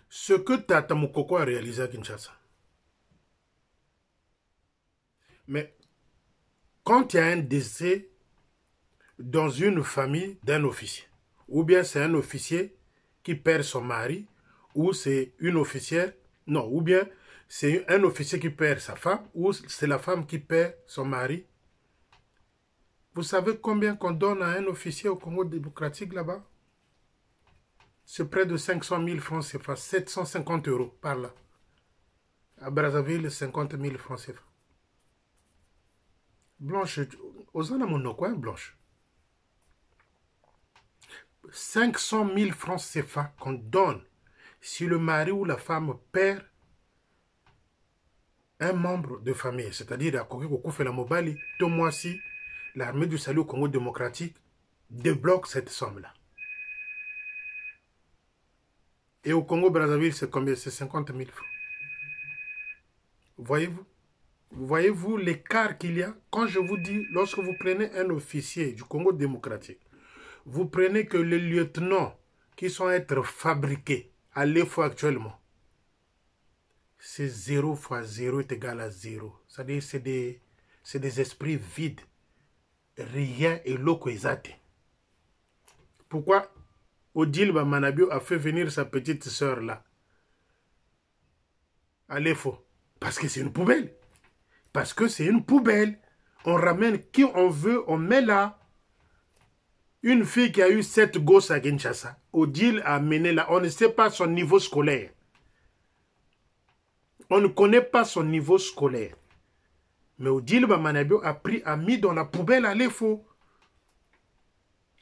Ce que Tata Mukoko a réalisé à Kinshasa. Mais quand il y a un décès dans une famille d'un officier, ou bien c'est un officier qui perd son mari, ou c'est une officière, non, ou bien c'est un officier qui perd sa femme, ou c'est la femme qui perd son mari. Vous savez combien qu'on donne à un officier au Congo démocratique là-bas? C'est près de 500 000 francs CFA, 750 € par là. À Brazzaville, 50 000 francs CFA. Blanche, aux mon quoi, Blanche? 500 000 francs CFA qu'on donne si le mari ou la femme perd un membre de famille, c'est-à-dire à Kokoko fait la Mobali, tout mois-ci, l'armée du salut au Congo démocratique débloque cette somme-là. Et au Congo-Brazzaville, c'est combien? C'est 50 000 francs. Voyez-vous? Voyez-vous l'écart qu'il y a? Quand je vous dis, lorsque vous prenez un officier du Congo démocratique, vous prenez que les lieutenants qui sont être fabriqués à l'EFO actuellement, c'est 0 fois 0 est égal à 0. C'est-à-dire c'est des esprits vides. Rien et l'eau exate. Pourquoi Odile Manabio a fait venir sa petite sœur là à l'EFO? Parce que c'est une poubelle. Parce que c'est une poubelle. On ramène qui on veut, on met là. Une fille qui a eu 7 gosses à Kinshasa, Odile a amené là. On ne sait pas son niveau scolaire. On ne connaît pas son niveau scolaire. Mais Odile Manabio a mis dans la poubelle à l'EFO.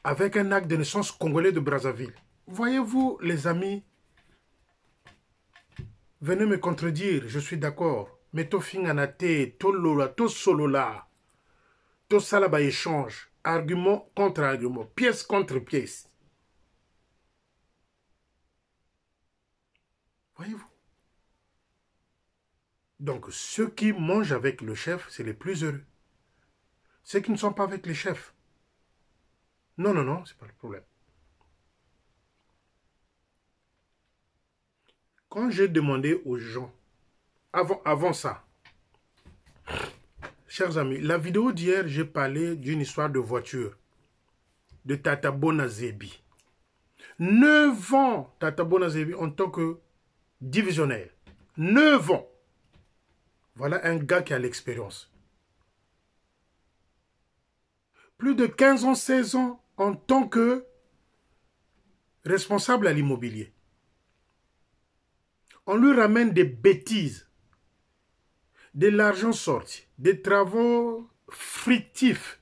Avec un acte de naissance congolais de Brazzaville. Voyez-vous, les amis, venez me contredire, je suis d'accord. Mais to finganate, to lola, to solola, to salaba échange, argument contre argument, pièce contre pièce. Voyez-vous? Donc, ceux qui mangent avec le chef, c'est les plus heureux. Ceux qui ne sont pas avec les chefs. Non, non, non, c'est pas le problème. Quand j'ai demandé aux gens, avant ça, chers amis, la vidéo d'hier, j'ai parlé d'une histoire de voiture, de Tata Bonazebi. 9 ans, Tata Bonazebi, en tant que divisionnaire. 9 ans. Voilà un gars qui a l'expérience. Plus de 15 ans, 16 ans, en tant que responsable à l'immobilier. On lui ramène des bêtises, de l'argent sorti, des travaux frictifs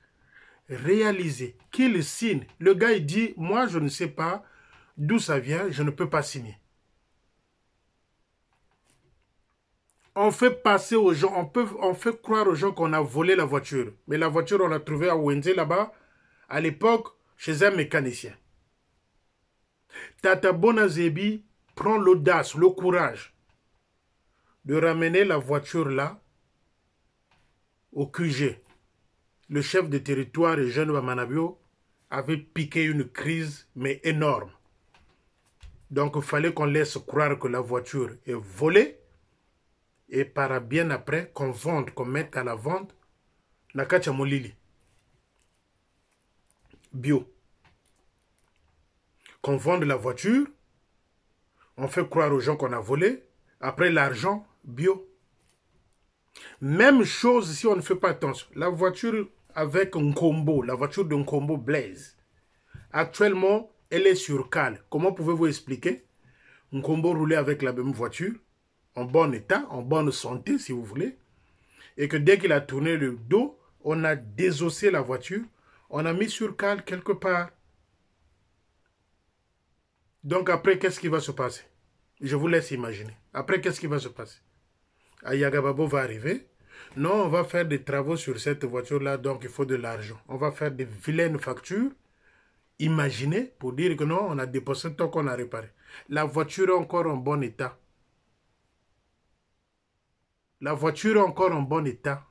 réalisés, qu'il signe. Le gars, il dit, moi, je ne sais pas d'où ça vient, je ne peux pas signer. On fait passer aux gens, on fait croire aux gens qu'on a volé la voiture. Mais la voiture, on l'a trouvée à Wenze, là-bas, à l'époque, chez un mécanicien. Tata Bonazebi prend l'audace, le courage de ramener la voiture là au QG. Le chef de territoire, Eugène Manabio, avait piqué une crise, mais énorme. Donc, il fallait qu'on laisse croire que la voiture est volée et par bien après, qu'on vende, qu'on mette à la vente Nakacha Molili. Bio. Qu'on vende la voiture, on fait croire aux gens qu'on a volé, après l'argent, bio. Même chose si on ne fait pas attention. La voiture avec Nkombo, la voiture de Nkombo Blaise, actuellement, elle est sur cale. Comment pouvez-vous expliquer? Nkombo roulait avec la même voiture, en bon état, en bonne santé si vous voulez, et que dès qu'il a tourné le dos, on a désossé la voiture, on a mis sur cale quelque part. Donc après, qu'est-ce qui va se passer? Je vous laisse imaginer. Après, qu'est-ce qui va se passer? Ayagababo va arriver. Non, on va faire des travaux sur cette voiture-là, donc il faut de l'argent. On va faire des vilaines factures. Imaginez, pour dire que non, on a déposé tant qu'on a réparé. La voiture est encore en bon état. La voiture est encore en bon état.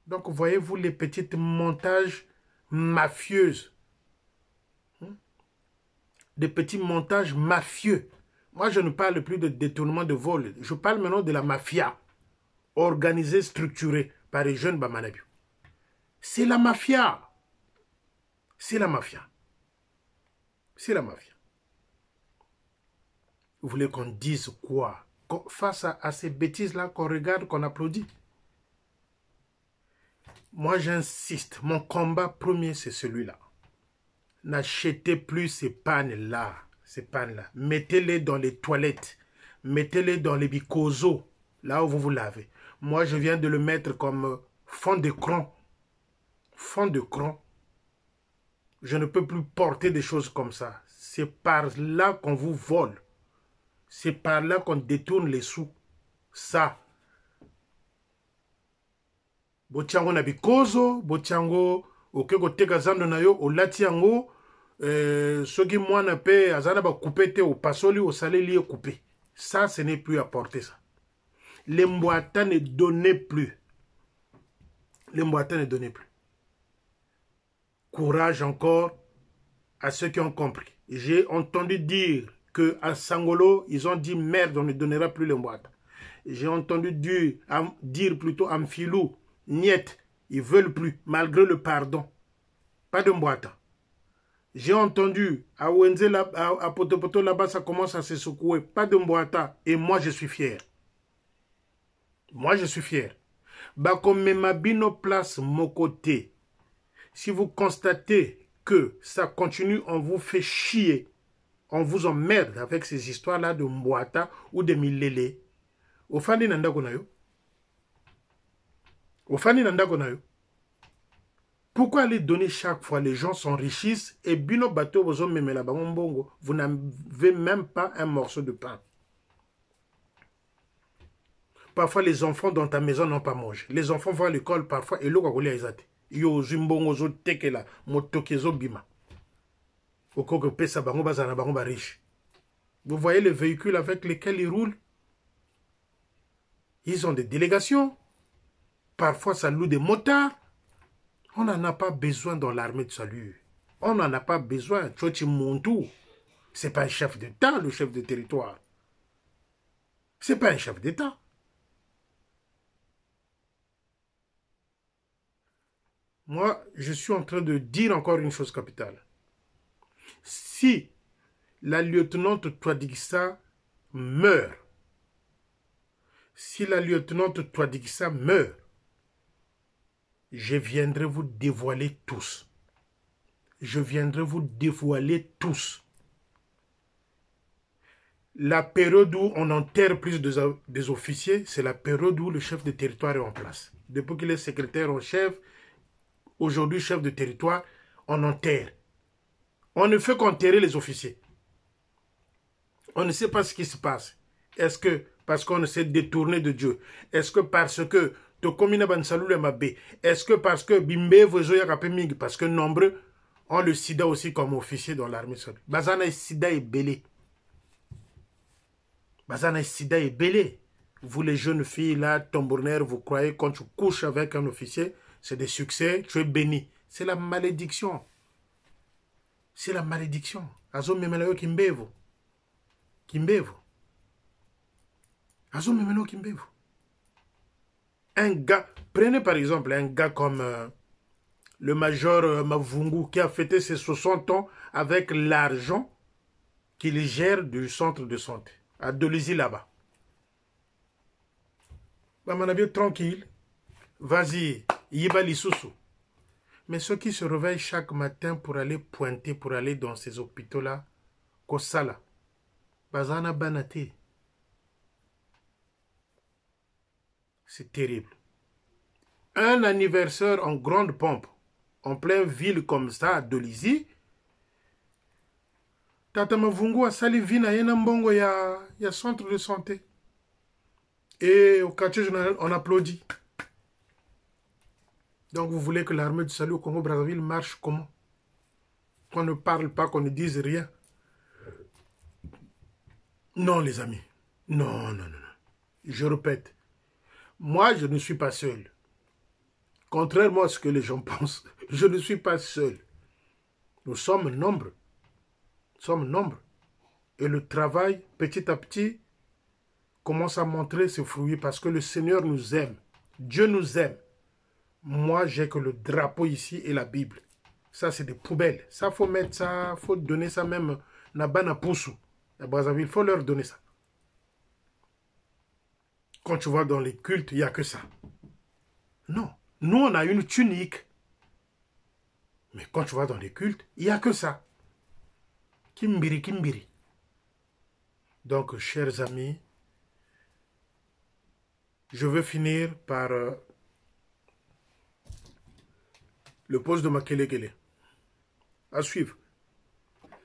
Donc, voyez-vous les petits montages mafieux. Des petits montages mafieux Moi, je ne parle plus de détournement de vol. Je parle maintenant de la mafia organisée, structurée par les jeunes Bamanabiou. C'est la mafia. C'est la mafia. C'est la mafia. Vous voulez qu'on dise quoi? Face à ces bêtises-là, qu'on regarde, qu'on applaudit. Moi, j'insiste. Mon combat premier, c'est celui-là. N'achetez plus ces pannes-là. Ces pannes-là. Mettez-les dans les toilettes. Mettez-les dans les bicosos. Là où vous vous lavez. Moi, je viens de le mettre comme fond d'écran. Fond d'écran. Je ne peux plus porter des choses comme ça. C'est par là qu'on vous vole. C'est par là qu'on détourne les sous. Ça. Bochango na bikozo, bochango okeko teka zando na yo, olati yango, soki mwana pe azana ba coupé te, au pasoli, au salé lié coupé. Ça, ce n'est plus à porter ça. Les mboata ne donnaient plus. Les mboata ne donnaient plus. Courage encore à ceux qui ont compris. J'ai entendu dire qu'à Sangolo, ils ont dit merde, on ne donnera plus les mboata. J'ai entendu dire plutôt à Mfilou, niet, ils ne veulent plus, malgré le pardon. Pas de mboata. J'ai entendu à Wenze, à Potopoto là-bas, ça commence à se secouer. Pas de mboata. Et moi, je suis fier. Moi, je suis fier. Bakome Mabino place mon côté. Si vous constatez que ça continue, on vous fait chier, on vous emmerde avec ces histoires-là de mboata ou de milele. Ofani nanda konayo. Ofani nanda konayo. Pourquoi aller donner chaque fois? Les gens s'enrichissent et bino bateau vous memela bongo. Vous n'avez même pas un morceau de pain. Parfois les enfants dans ta maison n'ont pas mangé. Les enfants vont à l'école parfois et l'eau a izate. Yo zimbongo zo tekela motokezo bima. Okoko pesa bango bazana bango ba riche. Vous voyez les véhicules avec lesquels ils roulent? Ils ont des délégations. Parfois ça loue des motards. On n'en a pas besoin dans l'armée de salut. On n'en a pas besoin. Chochi Montou, c'est pas un chef d'État, le chef de territoire. C'est pas un chef d'État. Moi, je suis en train de dire encore une chose capitale. Si la lieutenante Touadikissa meurt, si la lieutenante Touadikissa meurt, je viendrai vous dévoiler tous. Je viendrai vous dévoiler tous. La période où on enterre plus des officiers, c'est la période où le chef de territoire est en place. Depuis qu'il est secrétaire en chef, aujourd'hui chef de territoire, on enterre. On ne fait qu'enterrer les officiers. On ne sait pas ce qui se passe. Est-ce que parce qu'on s'est détourné de Dieu? Est-ce que parce que est-ce que parce que Bimbe Vozoya Kapeming, parce que nombreux ont le sida aussi comme officier dans l'armée saoudite. Bazana sida est belé. Bazana sida est belé. Vous les jeunes filles là, tambourinaires, vous croyez quand tu couches avec un officier, c'est des succès, tu es béni. C'est la malédiction. C'est la malédiction. Azo memelayo kimbevo. Kimbevo. Azo memelayo kimbevo. Un gars, prenez par exemple un gars comme le major Mavungu qui a fêté ses 60 ans avec l'argent qu'il gère du centre de santé, à Dolizy là-bas. Bamanabio tranquille, vas-y, yiba lisusu. Mais ceux qui se réveillent chaque matin pour aller pointer, pour aller dans ces hôpitaux-là, Kosala, Bazana Banate. C'est terrible. Un anniversaire en grande pompe, en pleine ville comme ça, à Dolizy, Tata Mavungu a sali vina yena mbongo ya centre de santé. Et au quartier général, on applaudit. Donc vous voulez que l'armée du salut au Congo-Brazzaville marche comment? Qu'on ne parle pas, qu'on ne dise rien. Non les amis. Non, non, non, non. Je répète. Moi, je ne suis pas seul. Contrairement à ce que les gens pensent, je ne suis pas seul. Nous sommes nombreux. Nous sommes nombreux. Et le travail, petit à petit, commence à montrer ses fruits parce que le Seigneur nous aime. Dieu nous aime. Moi, j'ai que le drapeau ici et la Bible. Ça, c'est des poubelles. Ça, faut mettre ça, faut donner ça même na bana poussou. À Brazzaville, il faut leur donner ça. Quand tu vas dans les cultes, il n'y a que ça. Non. Nous, on a une tunique. Mais quand tu vas dans les cultes, il n'y a que ça. Kimbiri, kimbiri. Donc, chers amis, je veux finir par le poste de Makelekele. À suivre.